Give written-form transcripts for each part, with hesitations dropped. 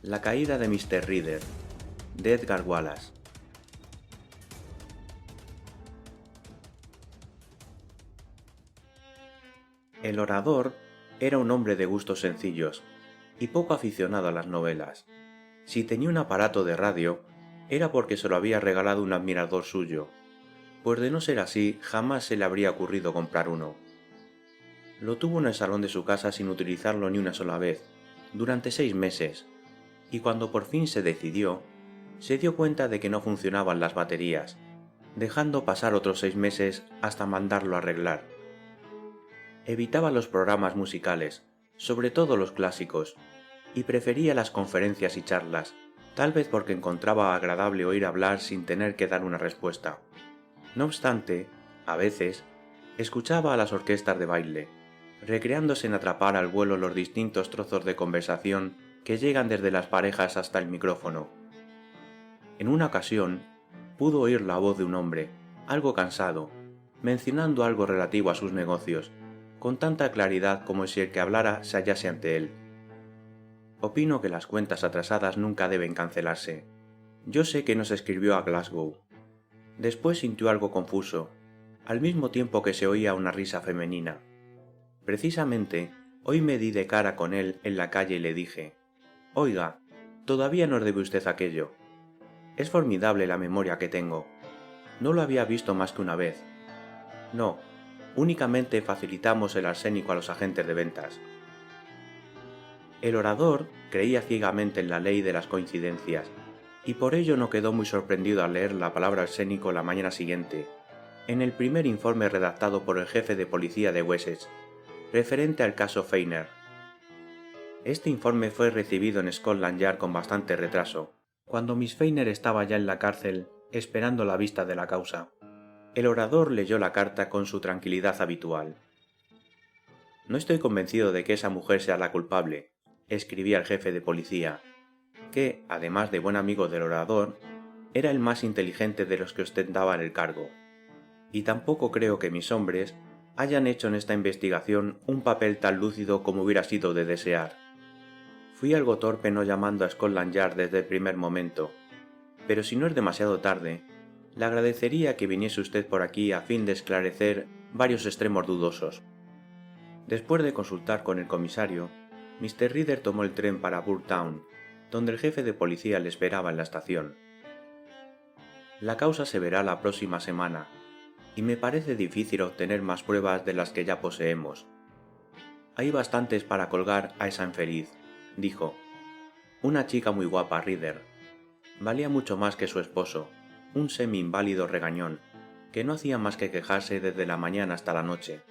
La caída de Mr. Reader, de Edgar Wallace. El orador era un hombre de gustos sencillos y poco aficionado a las novelas. Si tenía un aparato de radio, era porque se lo había regalado un admirador suyo, pues de no ser así jamás se le habría ocurrido comprar uno. Lo tuvo en el salón de su casa sin utilizarlo ni una sola vez, durante 6 meses, y cuando por fin se decidió, se dio cuenta de que no funcionaban las baterías, dejando pasar otros 6 meses hasta mandarlo a arreglar. Evitaba los programas musicales, sobre todo los clásicos, y prefería las conferencias y charlas, tal vez porque encontraba agradable oír hablar sin tener que dar una respuesta. No obstante, a veces, escuchaba a las orquestas de baile, recreándose en atrapar al vuelo los distintos trozos de conversación que llegan desde las parejas hasta el micrófono. En una ocasión, pudo oír la voz de un hombre, algo cansado, mencionando algo relativo a sus negocios, con tanta claridad como si el que hablara se hallase ante él. Opino que las cuentas atrasadas nunca deben cancelarse. Yo sé que nos escribió a Glasgow. Después sintió algo confuso, al mismo tiempo que se oía una risa femenina. Precisamente, hoy me di de cara con él en la calle y le dije: «Oiga, todavía nos debe usted aquello». Es formidable la memoria que tengo. No lo había visto más que una vez. No, únicamente facilitamos el arsénico a los agentes de ventas. El orador creía ciegamente en la ley de las coincidencias, y por ello no quedó muy sorprendido al leer la palabra arsénico la mañana siguiente, en el primer informe redactado por el jefe de policía de Wessex, referente al caso Feiner. Este informe fue recibido en Scotland Yard con bastante retraso, cuando Miss Feiner estaba ya en la cárcel esperando la vista de la causa. El orador leyó la carta con su tranquilidad habitual. «No estoy convencido de que esa mujer sea la culpable», escribía el jefe de policía, que, además de buen amigo del orador, era el más inteligente de los que ostentaban el cargo. «Y tampoco creo que mis hombres hayan hecho en esta investigación un papel tan lúcido como hubiera sido de desear. Fui algo torpe no llamando a Scotland Yard desde el primer momento, pero si no es demasiado tarde, le agradecería que viniese usted por aquí a fin de esclarecer varios extremos dudosos». Después de consultar con el comisario, Mr. Reader tomó el tren para Bourtown, donde el jefe de policía le esperaba en la estación. «La causa se verá la próxima semana, y me parece difícil obtener más pruebas de las que ya poseemos. Hay bastantes para colgar a esa infeliz», dijo. «Una chica muy guapa, Reader. Valía mucho más que su esposo, un semi-inválido regañón, que no hacía más que quejarse desde la mañana hasta la noche.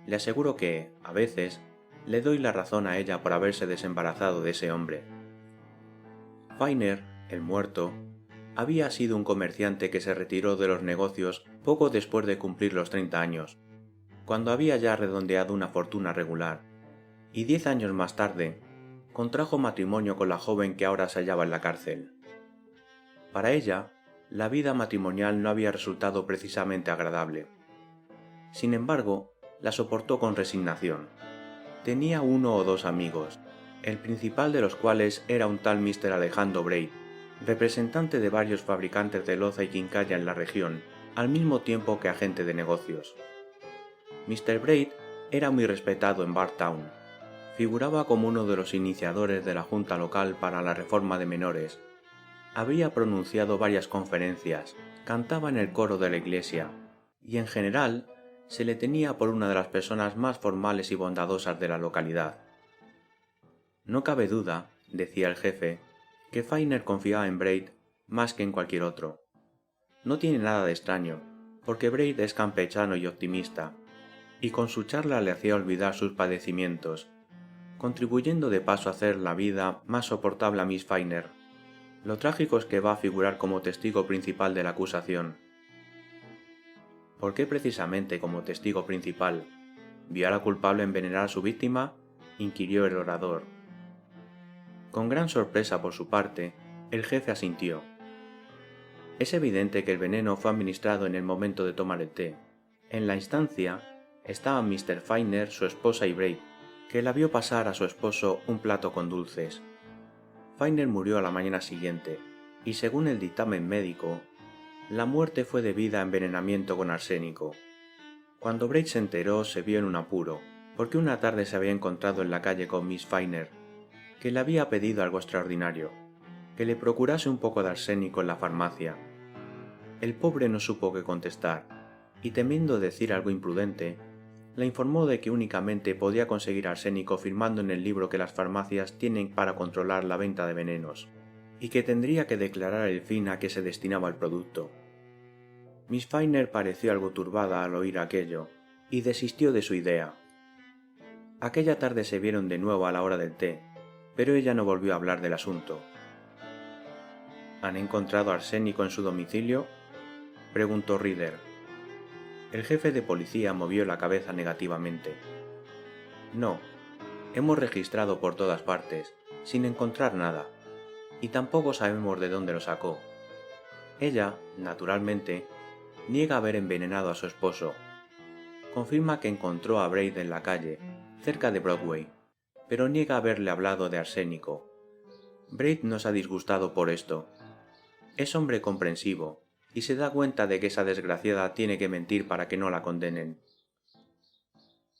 Le aseguro que, a veces, le doy la razón a ella por haberse desembarazado de ese hombre». Feiner, el muerto, había sido un comerciante que se retiró de los negocios poco después de cumplir los 30 años, cuando había ya redondeado una fortuna regular, y 10 años más tarde, contrajo matrimonio con la joven que ahora se hallaba en la cárcel. Para ella, la vida matrimonial no había resultado precisamente agradable. Sin embargo, la soportó con resignación. Tenía 1 o 2 amigos, el principal de los cuales era un tal Mr. Alejandro Braid, representante de varios fabricantes de loza y quincalla en la región, al mismo tiempo que agente de negocios. Mr. Braid era muy respetado en Bartown. Figuraba como uno de los iniciadores de la Junta Local para la Reforma de Menores. Había pronunciado varias conferencias, cantaba en el coro de la iglesia, y en general se le tenía por una de las personas más formales y bondadosas de la localidad. «No cabe duda», decía el jefe, «que Feiner confiaba en Braid más que en cualquier otro. No tiene nada de extraño, porque Braid es campechano y optimista, y con su charla le hacía olvidar sus padecimientos, contribuyendo de paso a hacer la vida más soportable a Miss Feiner. Lo trágico es que va a figurar como testigo principal de la acusación». «¿Por qué precisamente como testigo principal? ¿Vio a la culpable envenenar a su víctima?», inquirió el orador. Con gran sorpresa por su parte, el jefe asintió. «Es evidente que el veneno fue administrado en el momento de tomar el té. En la instancia estaban Mr. Feiner, su esposa y Braid, que la vio pasar a su esposo un plato con dulces. Fainer murió a la mañana siguiente, y según el dictamen médico, la muerte fue debida a envenenamiento con arsénico. Cuando Braid se enteró, se vio en un apuro, porque una tarde se había encontrado en la calle con Miss Fainer, que le había pedido algo extraordinario, que le procurase un poco de arsénico en la farmacia. El pobre no supo qué contestar, y temiendo decir algo imprudente, la informó de que únicamente podía conseguir arsénico firmando en el libro que las farmacias tienen para controlar la venta de venenos, y que tendría que declarar el fin a que se destinaba el producto. Miss Fainer pareció algo turbada al oír aquello, y desistió de su idea. Aquella tarde se vieron de nuevo a la hora del té, pero ella no volvió a hablar del asunto. ¿Han encontrado arsénico en su domicilio?, preguntó Reader. El jefe de policía movió la cabeza negativamente. No, hemos registrado por todas partes, sin encontrar nada, y tampoco sabemos de dónde lo sacó. Ella, naturalmente, niega haber envenenado a su esposo. Confirma que encontró a Braid en la calle, cerca de Broadway, pero niega haberle hablado de arsénico. Braid no se ha disgustado por esto. Es hombre comprensivo, y se da cuenta de que esa desgraciada tiene que mentir para que no la condenen.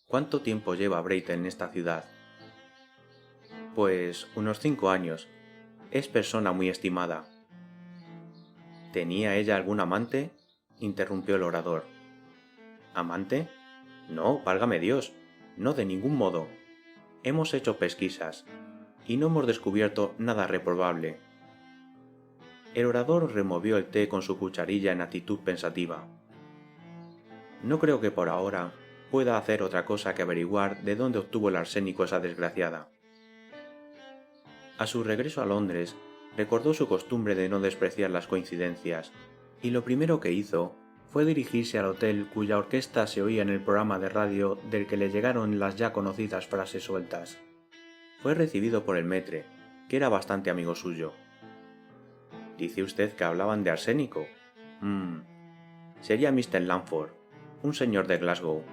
¿Cuánto tiempo lleva Braid en esta ciudad? Pues unos 5 años. Es persona muy estimada. ¿Tenía ella algún amante?, interrumpió el orador. ¿Amante? No, válgame Dios, no de ningún modo. Hemos hecho pesquisas, y no hemos descubierto nada reprobable. El orador removió el té con su cucharilla en actitud pensativa. No creo que por ahora pueda hacer otra cosa que averiguar de dónde obtuvo el arsénico esa desgraciada. A su regreso a Londres, recordó su costumbre de no despreciar las coincidencias, y lo primero que hizo fue dirigirse al hotel cuya orquesta se oía en el programa de radio del que le llegaron las ya conocidas frases sueltas. Fue recibido por el maître, que era bastante amigo suyo. ¿Dice usted que hablaban de arsénico? Sería Mr. Langford, un señor de Glasgow.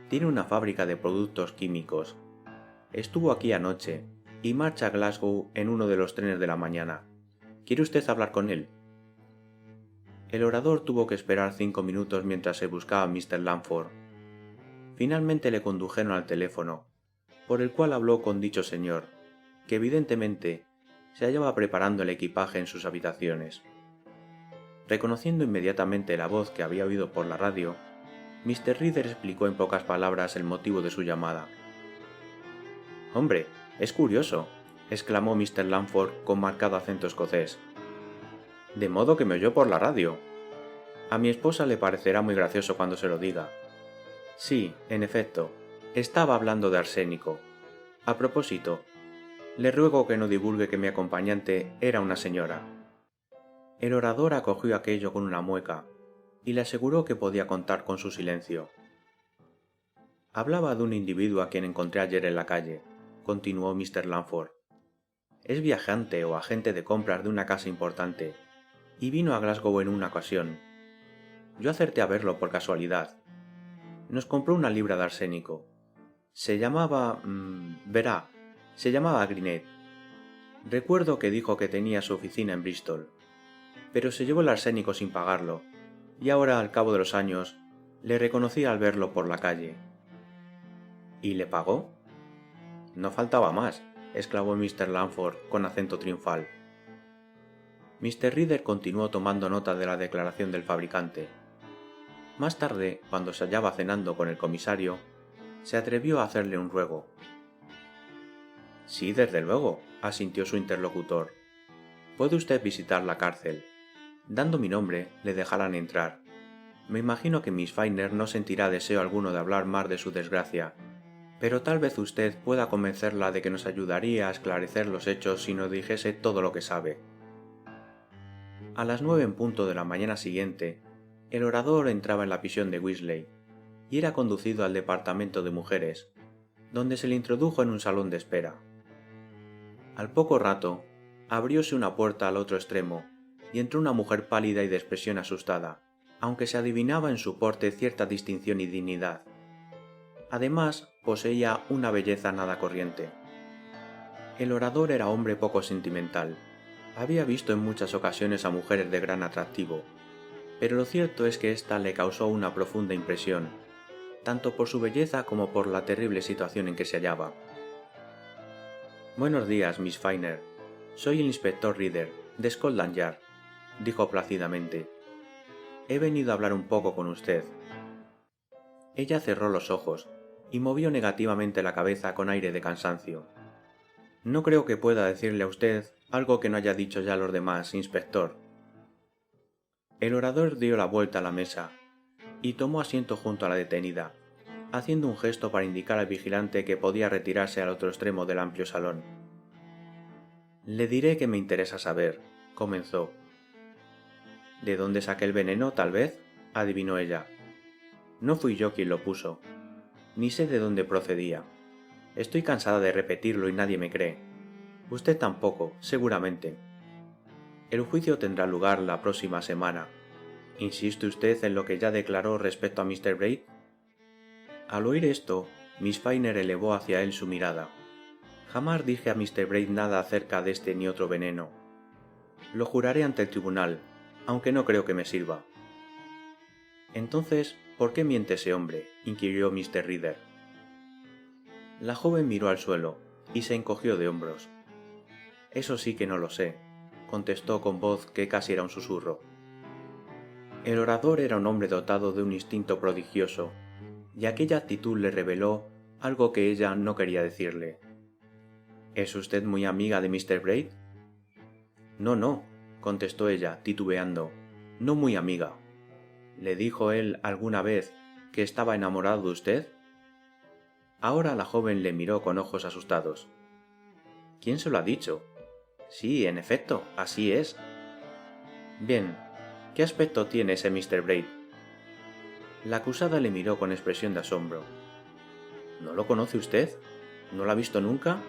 Tiene una fábrica de productos químicos. Estuvo aquí anoche y marcha a Glasgow en uno de los trenes de la mañana. ¿Quiere usted hablar con él? El orador tuvo que esperar 5 minutos mientras se buscaba a Mr. Langford. Finalmente le condujeron al teléfono, por el cual habló con dicho señor, que evidentemente se hallaba preparando el equipaje en sus habitaciones. Reconociendo inmediatamente la voz que había oído por la radio, Mr. Reader explicó en pocas palabras el motivo de su llamada. «Hombre, es curioso», exclamó Mr. Langford con marcado acento escocés. «De modo que me oyó por la radio. A mi esposa le parecerá muy gracioso cuando se lo diga. Sí, en efecto, estaba hablando de arsénico. A propósito, le ruego que no divulgue que mi acompañante era una señora». El orador acogió aquello con una mueca, y le aseguró que podía contar con su silencio. «Hablaba de un individuo a quien encontré ayer en la calle», continuó Mr. Langford. «Es viajante o agente de compras de una casa importante, y vino a Glasgow en una ocasión. Yo acerté a verlo por casualidad. Nos compró una libra de arsénico. Se llamaba... verá, se llamaba Grinet. Recuerdo que dijo que tenía su oficina en Bristol, pero se llevó el arsénico sin pagarlo, y ahora, al cabo de los años, le reconocí al verlo por la calle». «¿Y le pagó?» «No faltaba más», exclamó Mr. Langford con acento triunfal. Mr. Reader continuó tomando nota de la declaración del fabricante. Más tarde, cuando se hallaba cenando con el comisario, se atrevió a hacerle un ruego. «Sí, desde luego», asintió su interlocutor. «Puede usted visitar la cárcel. Dando mi nombre, le dejarán entrar. Me imagino que Miss Fainer no sentirá deseo alguno de hablar más de su desgracia, pero tal vez usted pueda convencerla de que nos ayudaría a esclarecer los hechos si nos dijese todo lo que sabe». A las 9 en punto de la mañana siguiente, el orador entraba en la prisión de Wisley y era conducido al departamento de mujeres, donde se le introdujo en un salón de espera. Al poco rato, abrióse una puerta al otro extremo y entró una mujer pálida y de expresión asustada, aunque se adivinaba en su porte cierta distinción y dignidad. Además, poseía una belleza nada corriente. El orador era hombre poco sentimental. Había visto en muchas ocasiones a mujeres de gran atractivo, pero lo cierto es que ésta le causó una profunda impresión, tanto por su belleza como por la terrible situación en que se hallaba. «Buenos días, Miss Finer. Soy el inspector Reader, de Scotland Yard», dijo plácidamente. «He venido a hablar un poco con usted». Ella cerró los ojos y movió negativamente la cabeza con aire de cansancio. «No creo que pueda decirle a usted algo que no haya dicho ya a los demás, inspector». El orador dio la vuelta a la mesa y tomó asiento junto a la detenida, haciendo un gesto para indicar al vigilante que podía retirarse al otro extremo del amplio salón. «Le diré que me interesa saber», comenzó. «¿De dónde saqué el veneno, tal vez?», adivinó ella. «No fui yo quien lo puso, ni sé de dónde procedía. Estoy cansada de repetirlo y nadie me cree. Usted tampoco, seguramente. El juicio tendrá lugar la próxima semana. ¿Insiste usted en lo que ya declaró respecto a Mr. Braid?» Al oír esto, Miss Finer elevó hacia él su mirada. «Jamás dije a Mr. Braid nada acerca de este ni otro veneno. Lo juraré ante el tribunal, aunque no creo que me sirva». «Entonces, ¿por qué miente ese hombre?», inquirió Mr. Reader. La joven miró al suelo y se encogió de hombros. «Eso sí que no lo sé», contestó con voz que casi era un susurro. El orador era un hombre dotado de un instinto prodigioso, y aquella actitud le reveló algo que ella no quería decirle. «¿Es usted muy amiga de Mr. Braid?» No, contestó ella, titubeando, «no muy amiga». «¿Le dijo él alguna vez que estaba enamorado de usted?» Ahora la joven le miró con ojos asustados. «¿Quién se lo ha dicho?» «Sí, en efecto, así es». «Bien, ¿qué aspecto tiene ese Mr. Braid?» La acusada le miró con expresión de asombro. «¿No lo conoce usted? ¿No lo ha visto nunca?»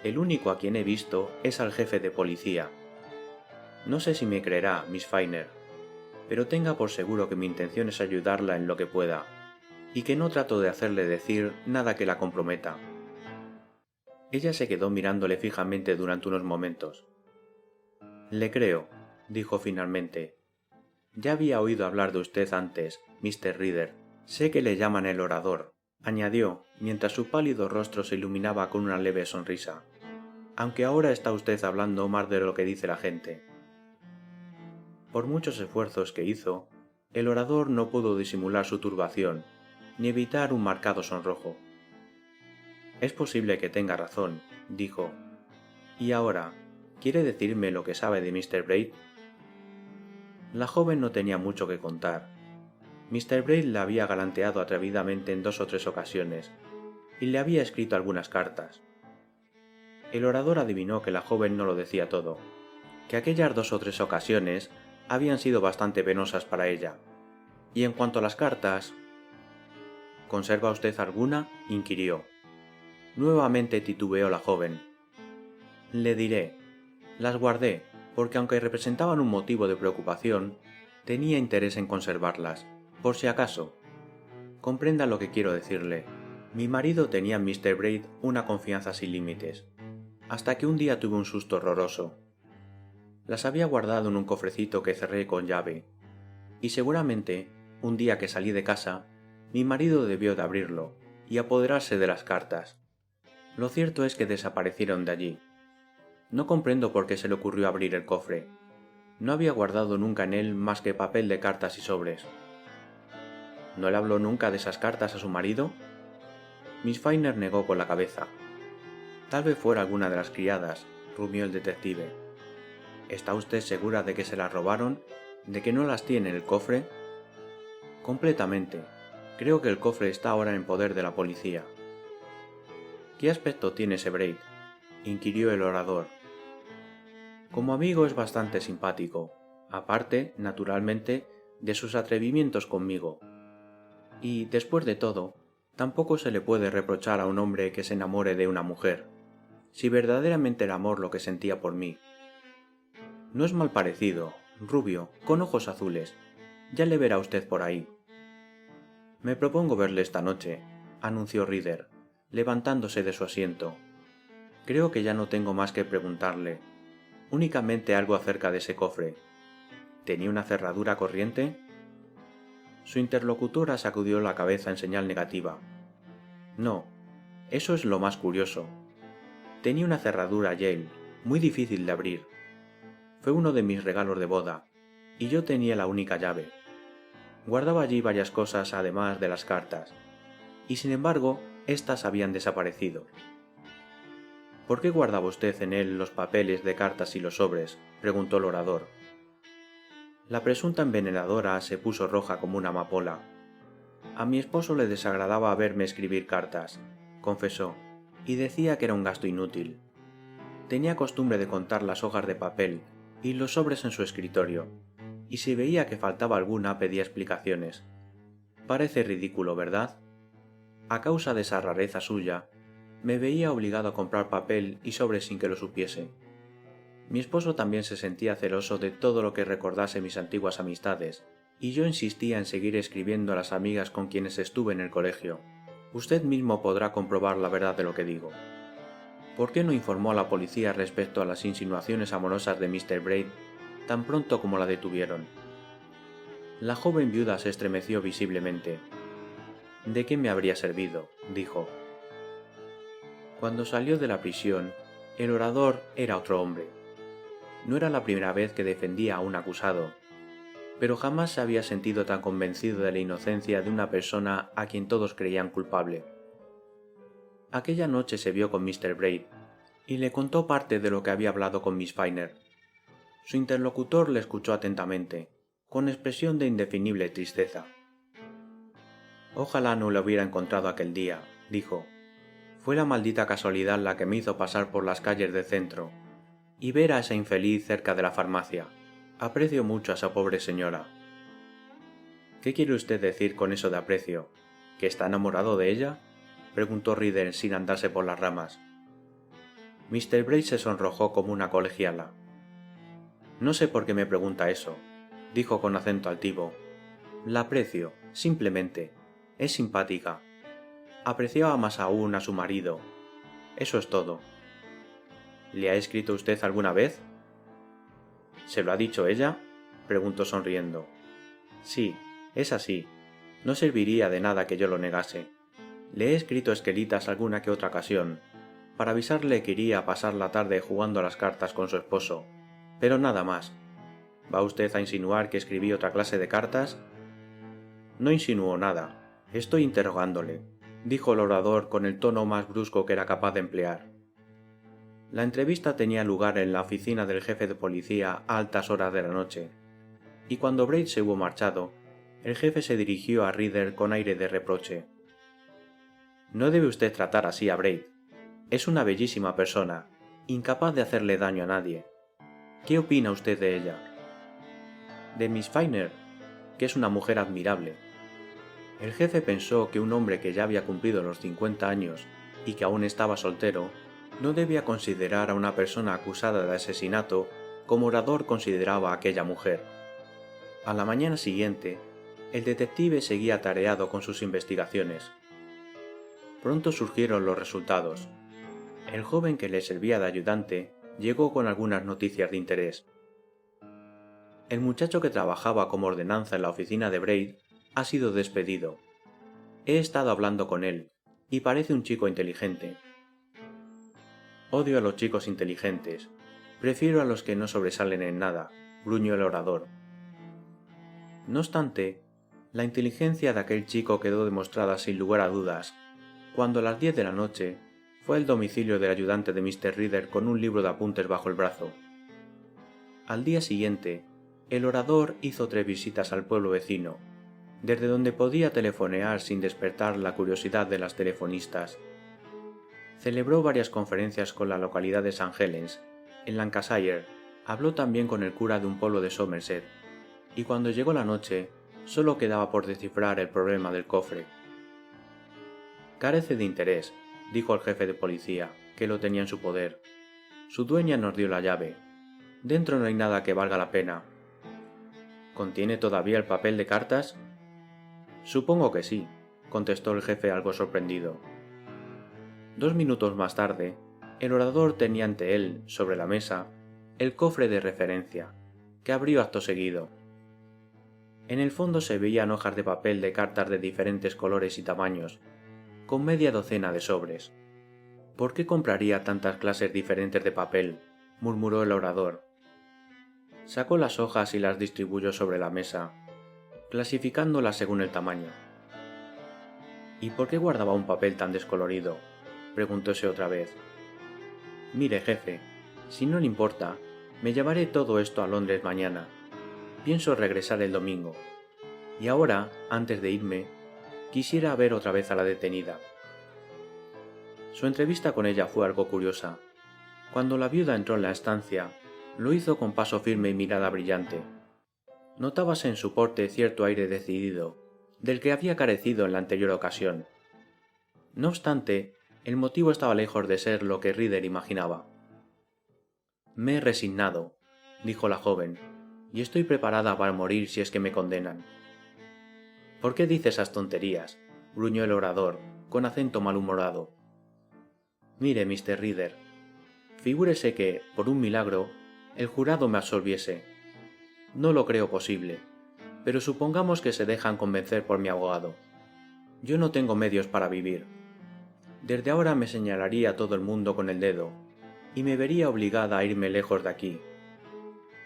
«El único a quien he visto es al jefe de policía. No sé si me creerá, Miss Finer, pero tenga por seguro que mi intención es ayudarla en lo que pueda, y que no trato de hacerle decir nada que la comprometa». Ella se quedó mirándole fijamente durante unos momentos. «Le creo», dijo finalmente. «Ya había oído hablar de usted antes, Mr. Reader. Sé que le llaman el orador», añadió, mientras su pálido rostro se iluminaba con una leve sonrisa. «Aunque ahora está usted hablando más de lo que dice la gente». Por muchos esfuerzos que hizo, el orador no pudo disimular su turbación, ni evitar un marcado sonrojo. «Es posible que tenga razón», dijo. «Y ahora, ¿quiere decirme lo que sabe de Mr. Braid?» La joven no tenía mucho que contar. Mr. Braid la había galanteado atrevidamente en 2 o 3 ocasiones, y le había escrito algunas cartas. El orador adivinó que la joven no lo decía todo, que aquellas 2 o 3 ocasiones habían sido bastante penosas para ella, y en cuanto a las cartas... «¿Conserva usted alguna?», inquirió. Nuevamente titubeó la joven. «Le diré. Las guardé, porque aunque representaban un motivo de preocupación, tenía interés en conservarlas, por si acaso. Comprenda lo que quiero decirle. Mi marido tenía en Mr. Braid una confianza sin límites, hasta que un día tuve un susto horroroso. Las había guardado en un cofrecito que cerré con llave, y seguramente, un día que salí de casa, mi marido debió de abrirlo y apoderarse de las cartas. Lo cierto es que desaparecieron de allí. No comprendo por qué se le ocurrió abrir el cofre. No había guardado nunca en él más que papel de cartas y sobres». «¿No le habló nunca de esas cartas a su marido?» Miss Finer negó con la cabeza. «Tal vez fuera alguna de las criadas», rumió el detective. «¿Está usted segura de que se las robaron? ¿De que no las tiene en el cofre?» «Completamente. Creo que el cofre está ahora en poder de la policía». «¿Qué aspecto tiene ese Braid?», inquirió el orador. «Como amigo es bastante simpático, aparte, naturalmente, de sus atrevimientos conmigo. Y, después de todo, tampoco se le puede reprochar a un hombre que se enamore de una mujer, si verdaderamente era amor lo que sentía por mí. No es mal parecido, rubio, con ojos azules. Ya le verá usted por ahí». «Me propongo verle esta noche», anunció Reader, levantándose de su asiento. Creo que ya no tengo más que preguntarle. Únicamente algo acerca de ese cofre. ¿Tenía una cerradura corriente? Su interlocutora sacudió la cabeza en señal negativa. No, eso es lo más curioso. Tenía una cerradura Yale, muy difícil de abrir. Fue uno de mis regalos de boda, y yo tenía la única llave. Guardaba allí varias cosas además de las cartas, y sin embargo, éstas habían desaparecido. ¿Por qué guardaba usted en él los papeles de cartas y los sobres?, preguntó el orador. La presunta envenenadora se puso roja como una amapola. A mi esposo le desagradaba verme escribir cartas, confesó, y decía que era un gasto inútil. Tenía costumbre de contar las hojas de papel y los sobres en su escritorio, y si veía que faltaba alguna pedía explicaciones. Parece ridículo, ¿verdad? A causa de esa rareza suya, me veía obligado a comprar papel y sobres sin que lo supiese. Mi esposo también se sentía celoso de todo lo que recordase mis antiguas amistades, y yo insistía en seguir escribiendo a las amigas con quienes estuve en el colegio. Usted mismo podrá comprobar la verdad de lo que digo. ¿Por qué no informó a la policía respecto a las insinuaciones amorosas de Mr. Braid tan pronto como la detuvieron? La joven viuda se estremeció visiblemente. ¿De qué me habría servido?, dijo. Cuando salió de la prisión, el orador era otro hombre. No era la primera vez que defendía a un acusado, pero jamás se había sentido tan convencido de la inocencia de una persona a quien todos creían culpable. Aquella noche se vio con Mr. Braid y le contó parte de lo que había hablado con Miss Finer. Su interlocutor le escuchó atentamente, con expresión de indefinible tristeza. Ojalá no lo hubiera encontrado aquel día, dijo. Fue la maldita casualidad la que me hizo pasar por las calles del centro y ver a esa infeliz cerca de la farmacia. Aprecio mucho a esa pobre señora. ¿Qué quiere usted decir con eso de aprecio? ¿Que está enamorado de ella?, preguntó Reader sin andarse por las ramas. Mr. Braid se sonrojó como una colegiala. No sé por qué me pregunta eso, dijo con acento altivo. La aprecio, simplemente. Es simpática. Apreciaba más aún a su marido. Eso es todo. ¿Le ha escrito usted alguna vez? ¿Se lo ha dicho ella?, preguntó sonriendo. Sí, es así. No serviría de nada que yo lo negase. Le he escrito esquelitas alguna que otra ocasión, para avisarle que iría a pasar la tarde jugando a las cartas con su esposo, pero nada más. ¿Va usted a insinuar que escribí otra clase de cartas? No insinuó nada. Estoy interrogándole, dijo el orador con el tono más brusco que era capaz de emplear. La entrevista tenía lugar en la oficina del jefe de policía a altas horas de la noche, y cuando Braid se hubo marchado, el jefe se dirigió a Reader con aire de reproche. No debe usted tratar así a Braid. Es una bellísima persona, incapaz de hacerle daño a nadie. ¿Qué opina usted de ella? De Miss Finer, que es una mujer admirable. El jefe pensó que un hombre que ya había cumplido los 50 años y que aún estaba soltero, no debía considerar a una persona acusada de asesinato como orador consideraba a aquella mujer. A la mañana siguiente, el detective seguía atareado con sus investigaciones. Pronto surgieron los resultados. El joven que le servía de ayudante llegó con algunas noticias de interés. El muchacho que trabajaba como ordenanza en la oficina de Braid ha sido despedido. He estado hablando con él, y parece un chico inteligente. Odio a los chicos inteligentes. Prefiero a los que no sobresalen en nada, gruñó el orador. No obstante, la inteligencia de aquel chico quedó demostrada sin lugar a dudas, cuando a las 10 de la noche fue al domicilio del ayudante de Mr. Reader con un libro de apuntes bajo el brazo. Al día siguiente, el orador hizo 3 visitas al pueblo vecino, desde donde podía telefonear sin despertar la curiosidad de las telefonistas. Celebró varias conferencias con la localidad de St. Helens, en Lancashire. Habló también con el cura de un pueblo de Somerset, y cuando llegó la noche, solo quedaba por descifrar el problema del cofre. Carece de interés, dijo el jefe de policía, que lo tenía en su poder. Su dueña nos dio la llave. Dentro no hay nada que valga la pena. ¿Contiene todavía el papel de cartas? Supongo que sí, contestó el jefe algo sorprendido. 2 minutos más tarde, El orador tenía ante él, sobre la mesa, el cofre de referencia, que abrió acto seguido. En el fondo se veían hojas de papel de cartas de diferentes colores y tamaños, con media docena de sobres. «¿Por qué compraría tantas clases diferentes de papel?», murmuró el orador. Sacó las hojas y las distribuyó sobre la mesa, clasificándolas según el tamaño. «¿Y por qué guardaba un papel tan descolorido?», preguntóse otra vez. «Mire, jefe, si no le importa, me llevaré todo esto a Londres mañana. Pienso regresar el domingo. Y ahora, antes de irme, quisiera ver otra vez a la detenida». Su entrevista con ella fue algo curiosa. Cuando la viuda entró en la estancia, lo hizo con paso firme y mirada brillante. Notábase en su porte cierto aire decidido, del que había carecido en la anterior ocasión. No obstante, el motivo estaba lejos de ser lo que Reader imaginaba. «Me he resignado», dijo la joven, «y estoy preparada para morir si es que me condenan». «¿Por qué dice esas tonterías?», gruñó el orador, con acento malhumorado. «Mire, Mr. Reader, figúrese que, por un milagro, el jurado me absolviese. No lo creo posible, pero supongamos que se dejan convencer por mi abogado. Yo no tengo medios para vivir. Desde ahora me señalaría a todo el mundo con el dedo, y me vería obligada a irme lejos de aquí.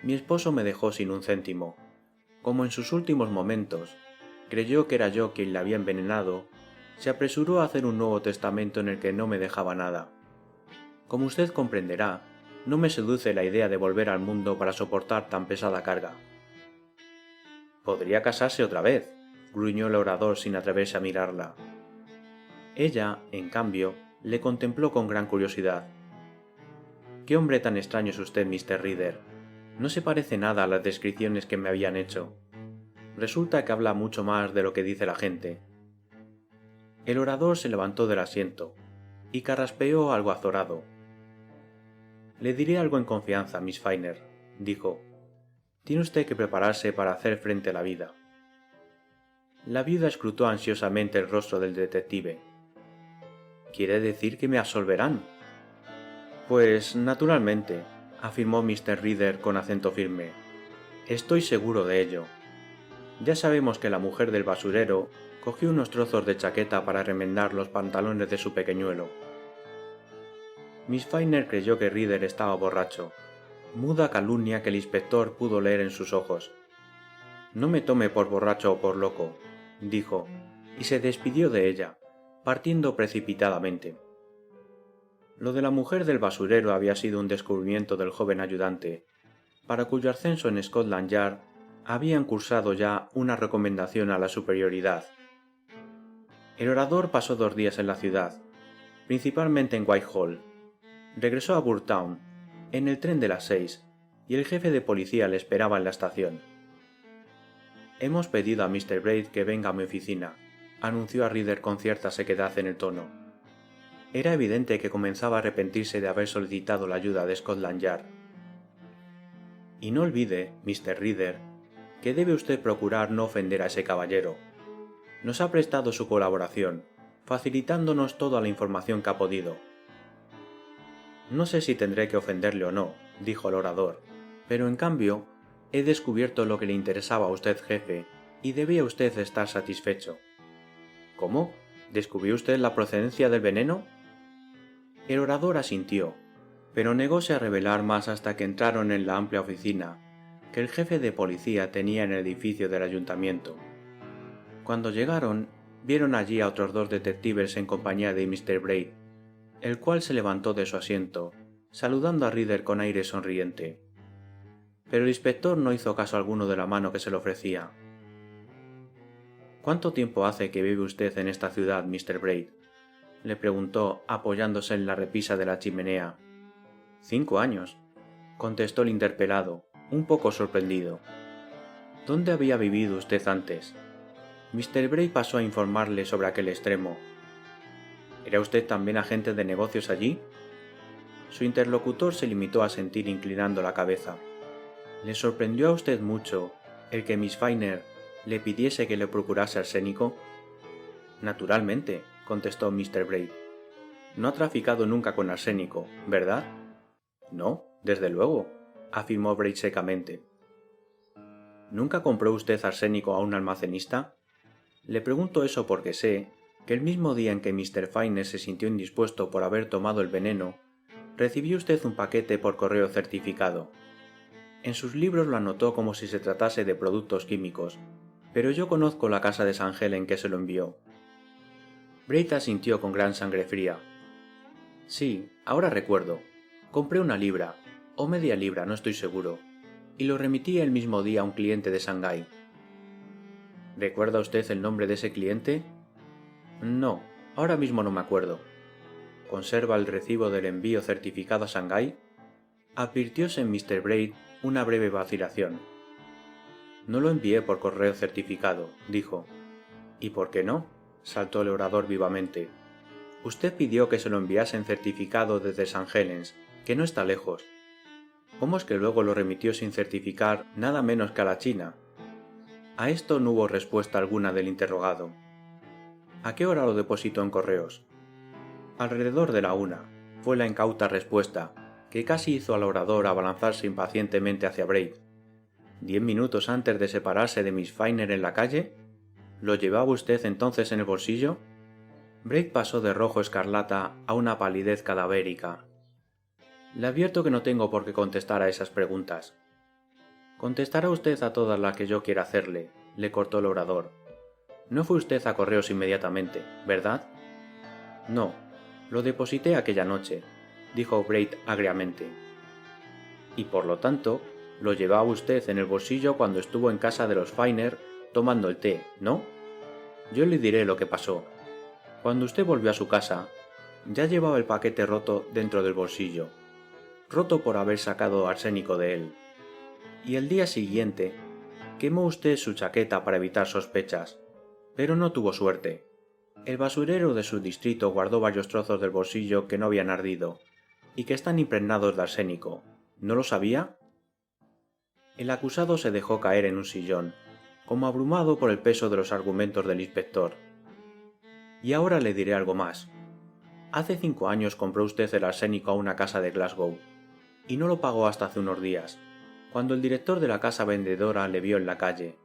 Mi esposo me dejó sin un céntimo. Como en sus últimos momentos creyó que era yo quien la había envenenado, se apresuró a hacer un nuevo testamento en el que no me dejaba nada. Como usted comprenderá, no me seduce la idea de volver al mundo para soportar tan pesada carga». «Podría casarse otra vez», gruñó el orador sin atreverse a mirarla. Ella, en cambio, le contempló con gran curiosidad. «¿Qué hombre tan extraño es usted, Mr. Reader? No se parece nada a las descripciones que me habían hecho. Resulta que habla mucho más de lo que dice la gente». El orador se levantó del asiento y carraspeó algo azorado. «Le diré algo en confianza, Miss Finer», dijo. «Tiene usted que prepararse para hacer frente a la vida». La viuda escrutó ansiosamente el rostro del detective. «¿Quiere decir que me absolverán?». «Pues, naturalmente», afirmó Mr. Reader con acento firme. «Estoy seguro de ello. Ya sabemos que la mujer del basurero cogió unos trozos de chaqueta para remendar los pantalones de su pequeñuelo». Miss Finer creyó que Reader estaba borracho, muda calumnia que el inspector pudo leer en sus ojos. «No me tome por borracho o por loco», dijo, y se despidió de ella, partiendo precipitadamente. Lo de la mujer del basurero había sido un descubrimiento del joven ayudante, para cuyo ascenso en Scotland Yard habían cursado ya una recomendación a la superioridad. El orador pasó 2 días en la ciudad, principalmente en Whitehall. Regresó a Bourtown, en el tren de las 6, y el jefe de policía le esperaba en la estación. «Hemos pedido a Mr. Braid que venga a mi oficina», anunció a Reader con cierta sequedad en el tono. Era evidente que comenzaba a arrepentirse de haber solicitado la ayuda de Scotland Yard. «Y no olvide, Mr. Reader, que debe usted procurar no ofender a ese caballero. Nos ha prestado su colaboración, facilitándonos toda la información que ha podido». «No sé si tendré que ofenderle o no», dijo el orador, «pero en cambio he descubierto lo que le interesaba a usted, jefe, y debía usted estar satisfecho». «¿Cómo? ¿Descubrió usted la procedencia del veneno?». El orador asintió, pero negóse a revelar más hasta que entraron en la amplia oficina que el jefe de policía tenía en el edificio del ayuntamiento. Cuando llegaron, vieron allí a otros 2 detectives en compañía de Mr. Braid, el cual se levantó de su asiento, saludando a Reader con aire sonriente. Pero el inspector no hizo caso alguno de la mano que se le ofrecía. «¿Cuánto tiempo hace que vive usted en esta ciudad, Mr. Braid?», le preguntó, apoyándose en la repisa de la chimenea. «5 años», contestó el interpelado, un poco sorprendido. «¿Dónde había vivido usted antes?». Mr. Braid pasó a informarle sobre aquel extremo. «¿Era usted también agente de negocios allí?». Su interlocutor se limitó a asentir inclinando la cabeza. «¿Le sorprendió a usted mucho el que Miss Finer le pidiese que le procurase arsénico?». «Naturalmente», contestó Mr. Braid. No ha traficado nunca con arsénico, ¿verdad? No, desde luego, afirmó Braid secamente. ¿Nunca compró usted arsénico a un almacenista? Le pregunto eso porque sé que el mismo día en que Mr. Finer se sintió indispuesto por haber tomado el veneno, recibió usted un paquete por correo certificado. En sus libros lo anotó como si se tratase de productos químicos, pero yo conozco la casa de San Helen que se lo envió. Braid asintió con gran sangre fría. Sí, ahora recuerdo. Compré 1 libra, o media libra, no estoy seguro, y lo remití el mismo día a un cliente de Shanghái. ¿Recuerda usted el nombre de ese cliente? No, ahora mismo no me acuerdo. ¿Conserva el recibo del envío certificado a Shanghái? Advirtióse en Mr. Braid una breve vacilación. No lo envié por correo certificado, dijo. ¿Y por qué no? Saltó el orador vivamente. Usted pidió que se lo enviasen certificado desde St. Helens, que no está lejos. ¿Cómo es que luego lo remitió sin certificar nada menos que a la China? A esto no hubo respuesta alguna del interrogado. ¿A qué hora lo depositó en correos? Alrededor de la 1, fue la incauta respuesta, que casi hizo al orador abalanzarse impacientemente hacia Braid. 10 minutos antes de separarse de Miss Finer en la calle. ¿Lo llevaba usted entonces en el bolsillo? Braid pasó de rojo escarlata a una palidez cadavérica. Le advierto que no tengo por qué contestar a esas preguntas. Contestará usted a todas las que yo quiera hacerle, le cortó el orador. No fue usted a correos inmediatamente, ¿verdad? No, lo deposité aquella noche, dijo Braid agriamente. Y por lo tanto, lo llevaba usted en el bolsillo cuando estuvo en casa de los Finer tomando el té, ¿no? Yo le diré lo que pasó. Cuando usted volvió a su casa, ya llevaba el paquete roto dentro del bolsillo, roto por haber sacado arsénico de él. Y el día siguiente, quemó usted su chaqueta para evitar sospechas, pero no tuvo suerte. El basurero de su distrito guardó varios trozos del bolsillo que no habían ardido, y que están impregnados de arsénico. ¿No lo sabía? El acusado se dejó caer en un sillón, como abrumado por el peso de los argumentos del inspector. Y ahora le diré algo más. Hace 5 años compró usted el arsénico a una casa de Glasgow, y no lo pagó hasta hace unos días, cuando el director de la casa vendedora le vio en la calle.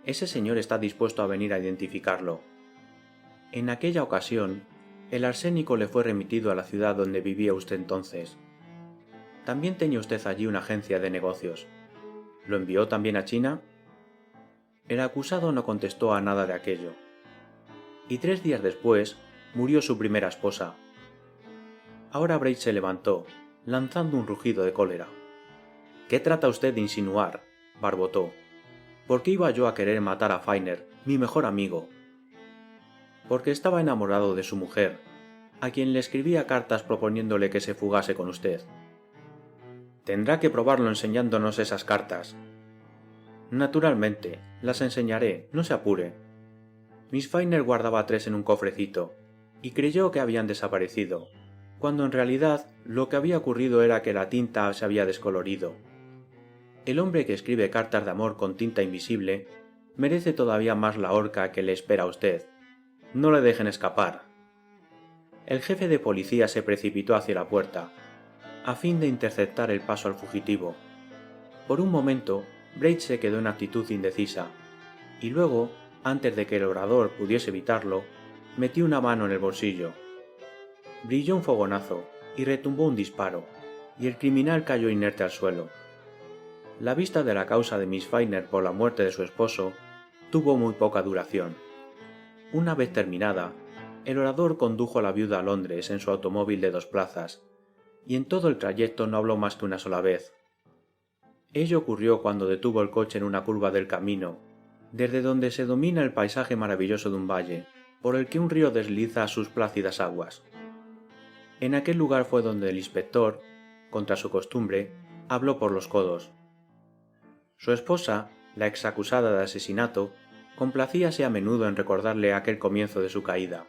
Ese señor está dispuesto a venir a identificarlo. En aquella ocasión, el arsénico le fue remitido a la ciudad donde vivía usted entonces. También tenía usted allí una agencia de negocios. ¿Lo envió también a China? El acusado no contestó a nada de aquello. Y 3 días después murió su primera esposa. Ahora Braid se levantó, lanzando un rugido de cólera. ¿Qué trata usted de insinuar?, barbotó. ¿Por qué iba yo a querer matar a Finer, mi mejor amigo? Porque estaba enamorado de su mujer, a quien le escribía cartas proponiéndole que se fugase con usted. Tendrá que probarlo enseñándonos esas cartas. Naturalmente, las enseñaré, no se apure. Miss Finer guardaba 3 en un cofrecito, y creyó que habían desaparecido, cuando en realidad lo que había ocurrido era que la tinta se había descolorido. El hombre que escribe cartas de amor con tinta invisible merece todavía más la horca que le espera a usted. No le dejen escapar. El jefe de policía se precipitó hacia la puerta, a fin de interceptar el paso al fugitivo. Por un momento, Braid se quedó en actitud indecisa, y luego, antes de que el orador pudiese evitarlo, metió una mano en el bolsillo. Brilló un fogonazo, y retumbó un disparo, y el criminal cayó inerte al suelo. La vista de la causa de Miss Finer por la muerte de su esposo tuvo muy poca duración. Una vez terminada, el orador condujo a la viuda a Londres en su automóvil de 2 plazas, y en todo el trayecto no habló más que una sola vez. Ello ocurrió cuando detuvo el coche en una curva del camino, desde donde se domina el paisaje maravilloso de un valle, por el que un río desliza sus plácidas aguas. En aquel lugar fue donde el inspector, contra su costumbre, habló por los codos. Su esposa, la exacusada de asesinato, complacíase a menudo en recordarle aquel comienzo de su caída.